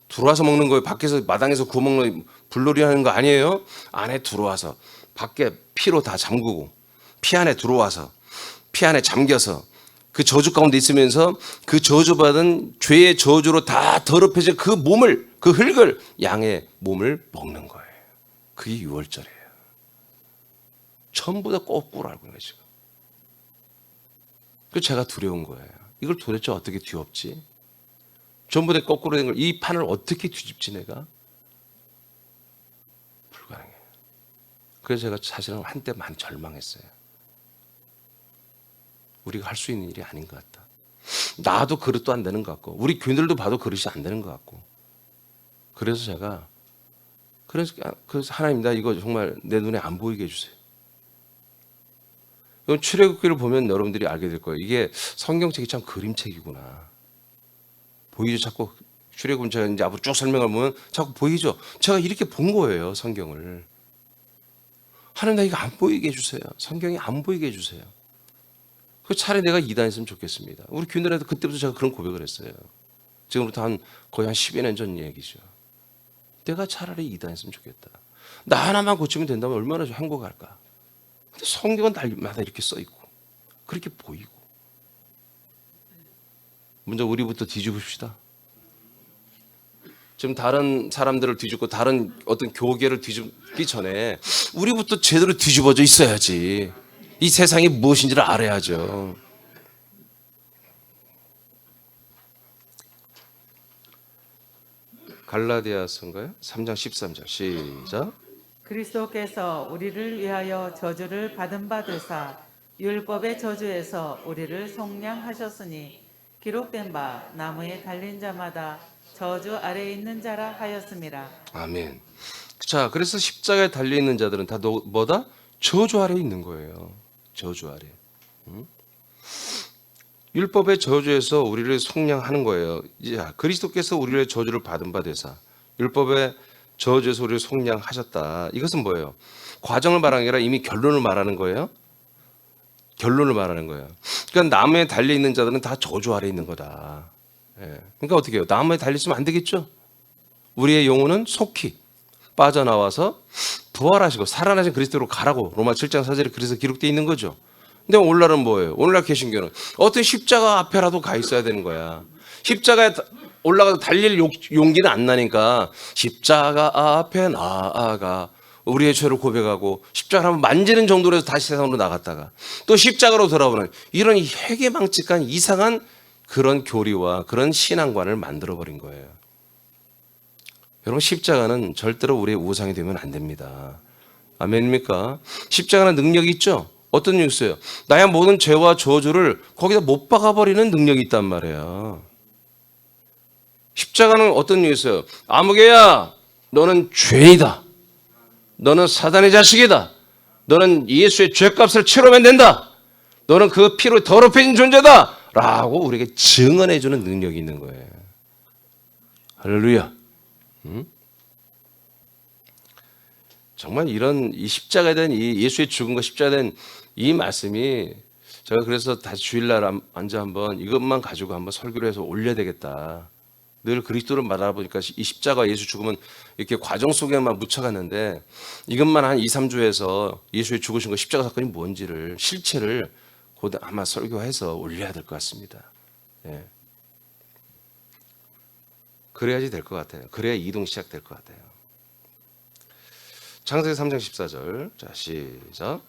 들어와서 먹는 거예요. 밖에서 마당에서 구워 먹는 불놀이 하는 거 아니에요. 안에 들어와서 밖에 피로 다 잠그고 피 안에 들어와서 피 안에 잠겨서 그 저주 가운데 있으면서 그 저주받은 죄의 저주로 다 더럽혀진 그 몸을, 그 흙을, 양의 몸을 먹는 거예요. 그게 유월절이에요. 전부 다 거꾸로 알고 있는 거죠. 그 제가 두려운 거예요. 이걸 도대체 어떻게 뒤엎지? 전부 다 거꾸로 된 걸, 이 판을 어떻게 뒤집지 내가? 불가능해요. 그래서 제가 사실은 한때 많이 절망했어요. 우리가 할 수 있는 일이 아닌 것 같다. 나도 그릇도 안 되는 것 같고 우리 교인들도 봐도 그릇이 안 되는 것 같고 그래서 제가 그래서 하나님 나 이거 정말 내 눈에 안 보이게 해주세요. 이건 출애굽기를 보면 여러분들이 알게 될 거예요. 이게 성경책이 참 그림책이구나. 보이죠? 자꾸 출애굽은 제가 이제 앞으로 쭉 설명을 보면 자꾸 보이죠? 제가 이렇게 본 거예요. 성경을. 하나님 나 이거 안 보이게 해주세요. 성경이 안 보이게 해주세요. 그 차라리 내가 이단했으면 좋겠습니다. 우리 교인들한테 그때부터 제가 그런 고백을 했어요. 지금부터 거의 한 10여 년 전 얘기죠. 내가 차라리 이단했으면 좋겠다. 나 하나만 고치면 된다면 얼마나 좀 행복할까. 근데 성경은 날마다 이렇게 써 있고 그렇게 보이고. 먼저 우리부터 뒤집읍시다. 지금 다른 사람들을 뒤집고 다른 어떤 교계를 뒤집기 전에 우리부터 제대로 뒤집어져 있어야지. 이 세상이 무엇인지를 알아야죠. 갈라디아서인가요? 3장 13절 시작. 그리스도께서 우리를 위하여 저주를 받은 바 되사 율법의 저주에서 우리를 속량하셨으니 기록된 바 나무에 달린 자마다 저주 아래에 있는 자라 하였음이라. 아멘. 자, 그래서 십자가에 달려 있는 자들은 다 뭐다? 저주 아래에 있는 거예요. 저주 아래. 율법의 저주에서 우리를 속량하는 거예요. 자, 그리스도께서 우리를 저주를 받은 바 되사 율법의 저주에서 우리를 속량하셨다. 이것은 뭐예요? 과정을 말하는 게 아니라 이미 결론을 말하는 거예요. 결론을 말하는 거예요. 그러니까 나무에 달려 있는 자들은 다 저주 아래 있는 거다. 예. 그러니까 어떻게 해요? 나무에 달려 있으면 안 되겠죠? 우리의 영혼은 속히 빠져나와서 부활하시고 살아나신 그리스도로 가라고 로마 7장 4절에 그래서 기록되어 있는 거죠. 근데 오늘날은 뭐예요? 오늘날 개신교는 어떤 십자가 앞에라도 가 있어야 되는 거야. 십자가에 올라가서 달릴 용기는 안 나니까 십자가 앞에 나아가 우리의 죄를 고백하고 십자가를 한번 만지는 정도로 해서 다시 세상으로 나갔다가 또 십자가로 돌아오는 이런 회개망측한 이상한 그런 교리와 그런 신앙관을 만들어버린 거예요. 여러분 십자가는 절대로 우리의 우상이 되면 안 됩니다. 아멘입니까? 십자가는 능력이 있죠? 어떤 능력이 있어요? 나의 모든 죄와 저주를 거기다 못 박아버리는 능력이 있단 말이에요. 십자가는 어떤 능력이 있어요? 아무개야 너는 죄이다. 너는 사단의 자식이다. 너는 예수의 죄값을 치러면 된다. 너는 그 피로 더럽혀진 존재다. 라고 우리에게 증언해주는 능력이 있는 거예요. 할렐루야. 정말 이런 이 십자가에 대한 이 예수의 죽음과 십자가에 대한 이 말씀이 제가 그래서 다시 주일날 앉아 한번 이것만 가지고 한번 설교를 해서 올려야 되겠다. 늘 그리스도를 말하보니까 이 십자가 예수 죽음은 이렇게 과정 속에만 묻혀갔는데 이것만 한 2, 3주 해서 예수의 죽으신 거 십자가 사건이 뭔지를 실체를 곧 아마 설교해서 올려야 될 것 같습니다. 예. 그래야지 될 것 같아요. 그래야 이동 시작될 것 같아요. 창세기 3장 14절. 자, 시작.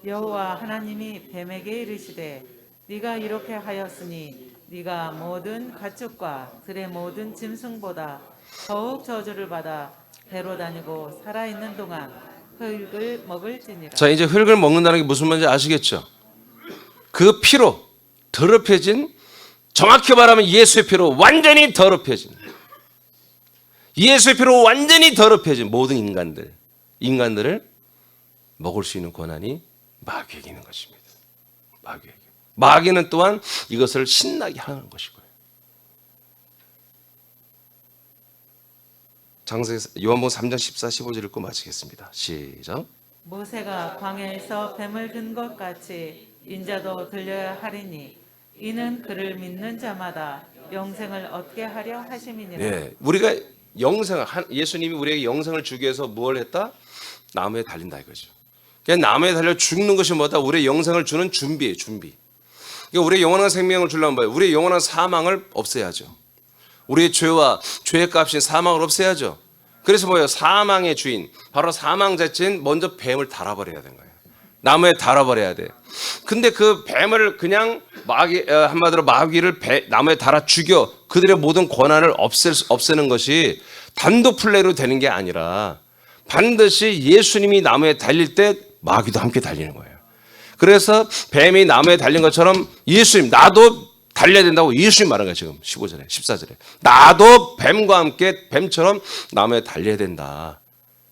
여호와 하나님이 뱀에게 이르시되 네가 이렇게 하였으니 네가 모든 가축과 들의 모든 짐승보다 더욱 저주를 받아 배로 다니고 살아있는 동안 흙을 먹을지니라. 자, 이제 흙을 먹는다는 게 무슨 말인지 아시겠죠? 그 피로 더럽혀진, 정확히 말하면 예수의 피로 완전히 더럽혀진, 예수의 피로 완전히 더럽혀진 모든 인간들을 먹을 수 있는 권한이 마귀에게 있는 것입니다. 마귀에게. 마귀는 또한 이것을 신나게 하는 것이고요. 창세기 요한복음 3장 14, 15절 읽고 마치겠습니다. 시작. 모세가 광야에서 뱀을 든 것 같이 인자도 들려야 하리니 이는 그를 믿는 자마다 영생을 얻게 하려 하심이니라. 예, 우리가 예수님이 우리에게 영생을 주기 위해서 뭘 했다? 나무에 달린다 이거죠. 그냥 나무에 달려 죽는 것이 뭐다? 우리의 영생을 주는 준비예요, 준비. 그러니까 우리의 영원한 생명을 주려면 뭐예요? 우리의 영원한 사망을 없애야죠. 우리의 죄와 죄의 값인 사망을 없애야죠. 그래서 뭐예요? 사망의 주인, 바로 사망 자체인 먼저 뱀을 달아버려야 되는 거예요. 나무에 달아버려야 돼. 근데 그 뱀을 그냥 한마디로 마귀를 나무에 달아 죽여 그들의 모든 권한을 없애는 것이 단독 플레이로 되는 게 아니라 반드시 예수님이 나무에 달릴 때 마귀도 함께 달리는 거예요. 그래서 뱀이 나무에 달린 것처럼 예수님, 나도 달려야 된다고 예수님 말한 거예요. 지금 15절에 14절에 나도 뱀과 함께 뱀처럼 나무에 달려야 된다.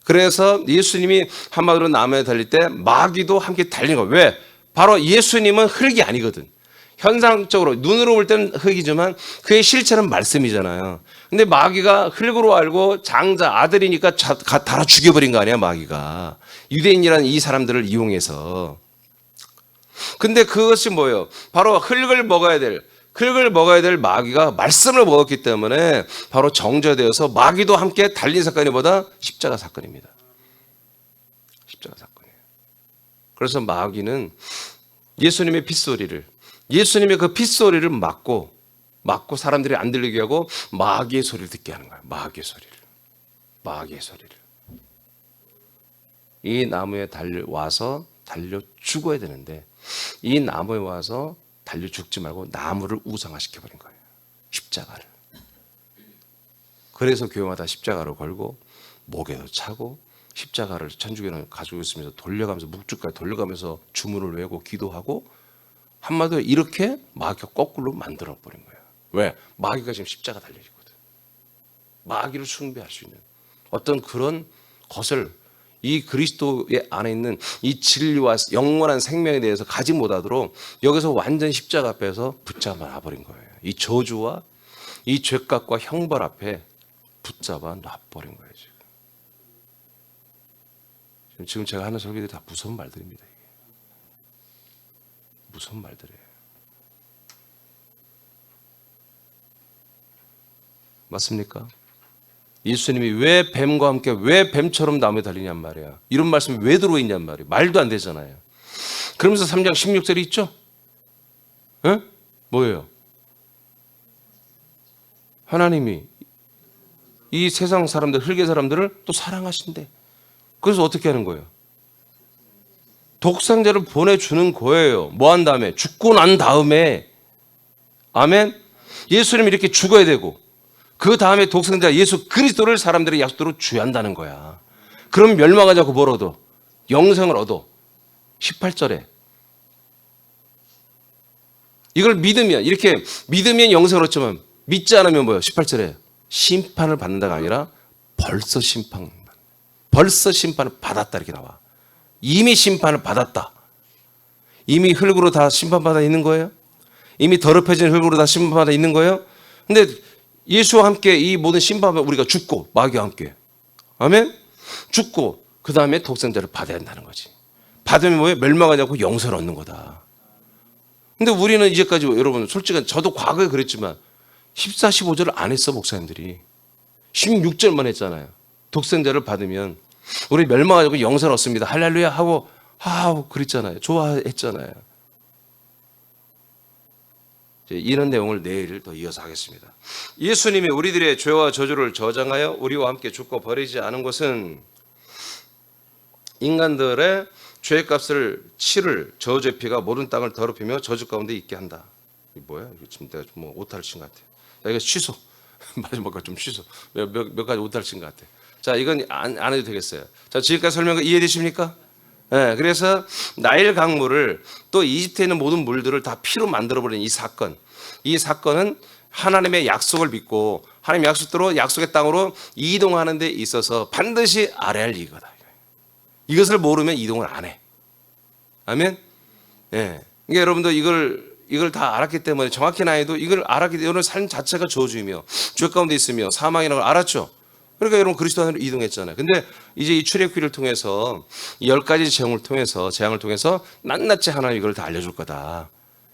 그래서 예수님이 한마디로 나무에 달릴 때 마귀도 함께 달리는 거예요. 왜? 바로 예수님은 흙이 아니거든. 현상적으로 눈으로 볼 때는 흙이지만 그의 실체는 말씀이잖아요. 근데 마귀가 흙으로 알고 장자 아들이니까 달아 죽여버린 거 아니야, 마귀가. 유대인이라는 이 사람들을 이용해서. 근데 그것이 뭐예요? 바로 흙을 먹어야 될 마귀가 말씀을 먹었기 때문에 바로 정죄되어서 마귀도 함께 달린 사건이 뭐다? 십자가 사건입니다. 십자가 사건이에요. 그래서 마귀는 예수님의 그 핏소리를 막고 사람들이 안 들리게 하고 마귀의 소리를 듣게 하는 거예요. 마귀의 소리를. 이 나무에 달려 죽어야 되는데 이 나무에 와서 달려 죽지 말고 나무를 우상화시켜버린 거예요. 십자가를. 그래서 교회마다 십자가를 걸고 목에도 차고 십자가를 천주교는 가지고 있으면서 돌려가면서 묵주까지 돌려가면서 주문을 외우고 기도하고 한마디로 이렇게 마귀가 거꾸로 만들어버린 거예요. 왜? 마귀가 지금 십자가 달려있거든. 마귀를 숭배할 수 있는 어떤 그런 것을 이 그리스도의 안에 있는 이 진리와 영원한 생명에 대해서 가지 못하도록 여기서 완전 십자가 앞에서 붙잡아 놔버린 거예요. 이 저주와 이 죄값과 형벌 앞에 붙잡아 놔버린 거예요. 지금 제가 하는 설교들이 다 무서운 말들입니다. 이게. 무서운 말들이에요. 맞습니까? 예수님이 왜 뱀과 함께 왜 뱀처럼 나무에 달리냔 말이야. 이런 말씀이 왜 들어있냔 말이야. 말도 안 되잖아요. 그러면서 3장 16절이 있죠? 에? 뭐예요? 하나님이 이 세상 사람들, 흙의 사람들을 또 사랑하신대. 그래서 어떻게 하는 거예요? 독생자를 보내주는 거예요. 뭐 한 다음에? 죽고 난 다음에. 아멘? 예수님이 이렇게 죽어야 되고 그 다음에 독생자 예수 그리스도를 사람들의 약속대로 주한다는 거야. 그럼 멸망하지 않고 뭘 얻어? 영생을 얻어. 18절에. 이걸 믿으면, 이렇게 믿으면 영생을 얻지만 믿지 않으면 뭐예요? 18절에. 심판을 받는다가 아니라 벌써 심판을 받았다 이렇게 나와. 이미 심판을 받았다. 이미 흙으로 다 심판받아 있는 거예요? 이미 더럽혀진 흙으로 다 심판받아 있는 거예요? 근데 예수와 함께 이 모든 심판을 우리가 죽고 마귀와 함께. 아멘? 죽고 그 다음에 독생자를 받아야 한다는 거지. 받으면 뭐예요? 멸망하지 않고 영생을 얻는 거다. 근데 우리는 이제까지 여러분 솔직히 저도 과거에 그랬지만 14, 15절을 안 했어 목사님들이. 16절만 했잖아요. 독생자를 받으면 우리 멸망하지 않고 영생을 얻습니다. 할렐루야 하고 그랬잖아요. 좋아했잖아요. 이런 내용을 내일 더 이어서 하겠습니다. 예수님이 우리들의 죄와 저주를 저장하여 우리와 함께 죽고 버리지 않은 것은 인간들의 죄값을 치를 저주의 피가 모든 땅을 더럽히며 저주 가운데 있게 한다. 이게 뭐야? 이거 지금 내가 뭐 오타를 친 것 같아. 자, 이거 취소. 마지막 거 좀 취소. 몇 가지 오타를 친 것 같아. 자, 이건 안 해도 되겠어요. 자, 지금까지 설명 이해되십니까? 네, 그래서 나일 강물을 또 이집트에 있는 모든 물들을 다 피로 만들어버린 이 사건은 하나님의 약속을 믿고 하나님의 약속대로 약속의 땅으로 이동하는 데 있어서 반드시 알아야 할 이거다. 이것을 모르면 이동을 안 해. 아멘? 네. 그러니까 여러분도 이걸 다 알았기 때문에 정확히 나이도 이걸 알았기 때문에 여러분 삶 자체가 저주이며 죄 가운데 있으며 사망이라는 걸 알았죠. 그러니까 여러분 그리스도 안으로 이동했잖아요. 근데 이제 이 출애굽기를 통해서 10가지 재앙을 통해서 낱낱이 하나님 이걸 다 알려줄 거다.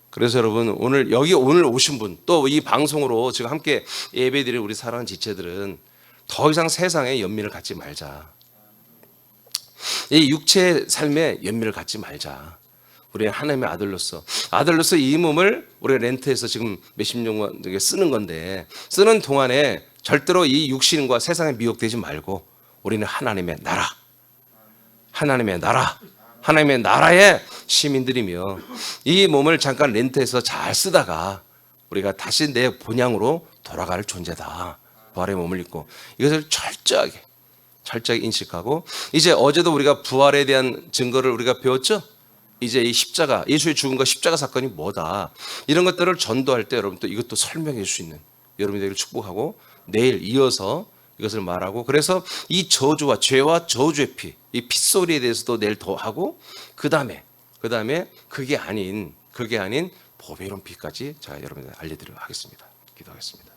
그래서 여러분 오늘 오신 분 또 이 방송으로 지금 함께 예배드린 우리 사랑하는 지체들은 더 이상 세상에 연민을 갖지 말자. 이 육체의 삶에 연민을 갖지 말자. 우리 하나님의 아들로서 이 몸을 우리가 렌트해서 지금 몇십 년간 쓰는 건데, 쓰는 동안에 절대로 이 육신과 세상에 미혹되지 말고 우리는 하나님의 나라의 시민들이며, 이 몸을 잠깐 렌트해서 잘 쓰다가 우리가 다시 내 본향으로 돌아갈 존재다. 부활의 몸을 입고 이것을 철저하게 인식하고, 이제 어제도 우리가 부활에 대한 증거를 우리가 배웠죠. 이제 이 십자가, 예수의 죽음과 십자가 사건이 뭐다, 이런 것들을 전도할 때 여러분 또 이것도 설명해 줄 수 있는 여러분들을 축복하고, 내일 이어서 이것을 말하고, 그래서 이 저주와 죄와 저주의 피, 이 핏소리에 대해서도 내일 더 하고, 그 다음에 그게 아닌 보배로운 피까지 제가 여러분들 알려드리도록 하겠습니다. 기도하겠습니다.